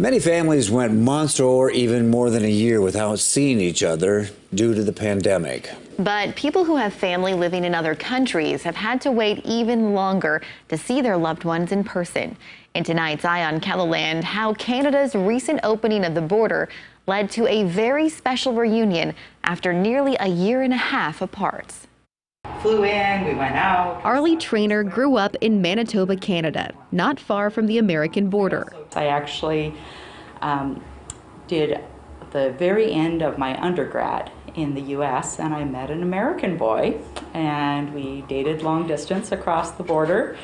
Many families went months or even more than a year without seeing each other due to the pandemic. But people who have family living in other countries have had to wait even longer to see their loved ones in person. In tonight's Eye on Keloland, how Canada's recent opening of the border led to a very special reunion after nearly a year and a half apart. Flew in, we went out. Arlie Traynor grew up in Manitoba, Canada, not far from the American border. I actually did the very end of my undergrad in the U.S. and I met an American boy and we dated long distance across the border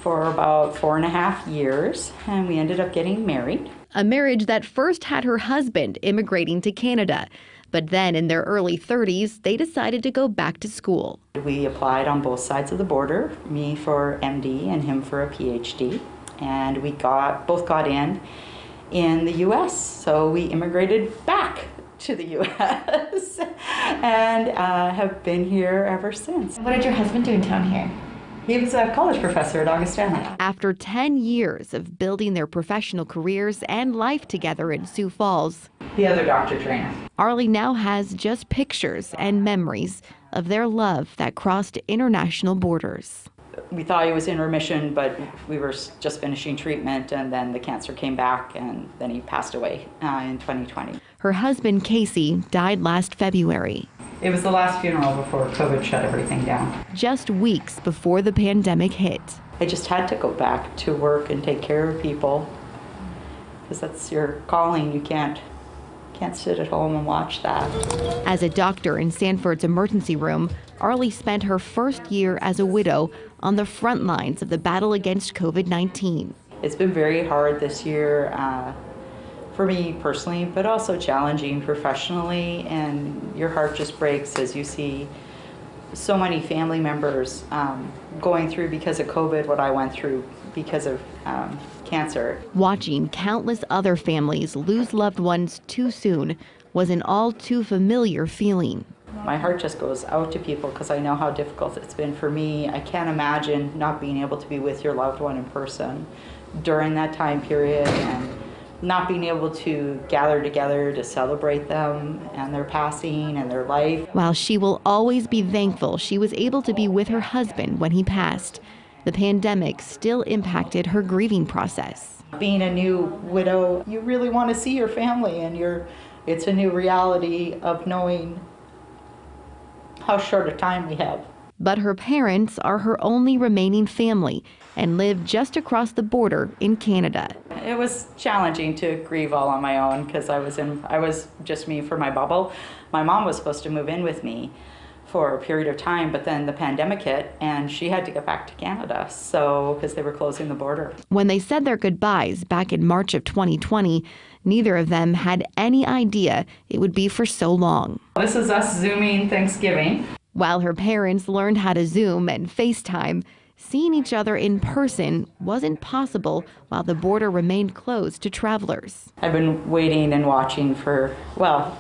for about 4.5 years and we ended up getting married. A marriage that first had her husband immigrating to Canada. But then in their early 30s, they decided to go back to school. We applied on both sides of the border, me for MD and him for a PhD. And we both got in the U.S. So we immigrated back to the U.S. and have been here ever since. What did your husband do in town here? He was a college professor at Augustana. After 10 years of building their professional careers and life together in Sioux Falls, the other Dr. Traynor. Arlie now has just pictures and memories of their love that crossed international borders. We thought he was in remission, but we were just finishing treatment, and then the cancer came back, and then he passed away in 2020. Her husband, Casey, died last February. It was the last funeral before COVID shut everything down. Just weeks before the pandemic hit. I just had to go back to work and take care of people, because that's your calling. You can't sit at home and watch that. As a doctor in Sanford's emergency room, Arlie spent her first year as a widow on the front lines of the battle against COVID-19. It's been very hard this year for me personally, but also challenging professionally, and your heart just breaks as you see so many family members going through because of COVID what I went through because of cancer. Watching countless other families lose loved ones too soon was an all too familiar feeling. My heart just goes out to people because I know how difficult it's been for me. I can't imagine not being able to be with your loved one in person during that time period and not being able to gather together to celebrate them and their passing and their life. While she will always be thankful she was able to be with her husband when he passed, the pandemic still impacted her grieving process. Being a new widow, you really want to see your family, and it's a new reality of knowing how short a time we have. But her parents are her only remaining family and live just across the border in Canada. It was challenging to grieve all on my own because I was just me for my bubble. My mom was supposed to move in with me for a period of time, but then the pandemic hit and she had to get back to Canada, so because they were closing the border. When they said their goodbyes back in March of 2020, neither of them had any idea it would be for so long. This is us Zooming Thanksgiving. While her parents learned how to Zoom and FaceTime, seeing each other in person wasn't possible while the border remained closed to travelers. I've been waiting and watching for, well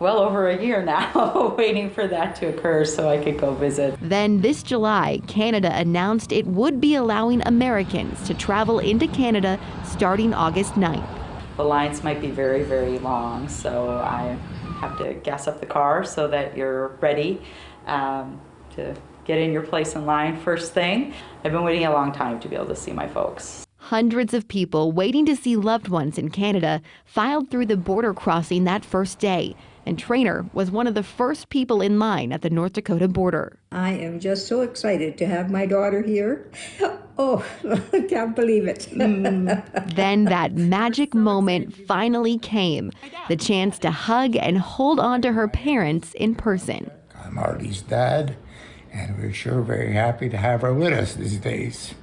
over a year now, waiting for that to occur so I could go visit. Then this July, Canada announced it would be allowing Americans to travel into Canada starting August 9th. The lines might be very, very long, so I have to gas up the car so that you're ready to get in your place in line first thing. I've been waiting a long time to be able to see my folks. Hundreds of people waiting to see loved ones in Canada filed through the border crossing that first day, and Traynor was one of the first people in line at the North Dakota border. I am just so excited to have my daughter here. Oh, I can't believe it. Then that magic moment finally came, the chance to hug and hold on to her parents in person. I'm Artie's dad, and we're sure very happy to have her with us these days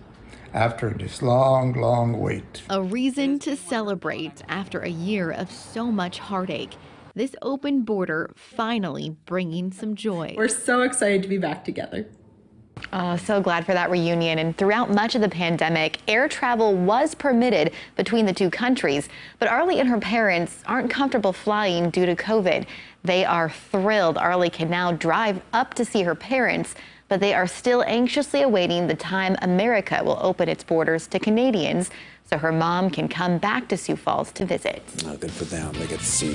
after this long, long wait. A reason to celebrate after a year of so much heartache. This open border finally bringing some joy. We're so excited to be back together. Oh, so glad for that reunion. And throughout much of the pandemic, air travel was permitted between the two countries. But Arlie and her parents aren't comfortable flying due to COVID. They are thrilled Arlie can now drive up to see her parents, but but they are still anxiously awaiting the time America will open its borders to Canadians so her mom can come back to Sioux Falls to visit. Oh, good for them. They get to see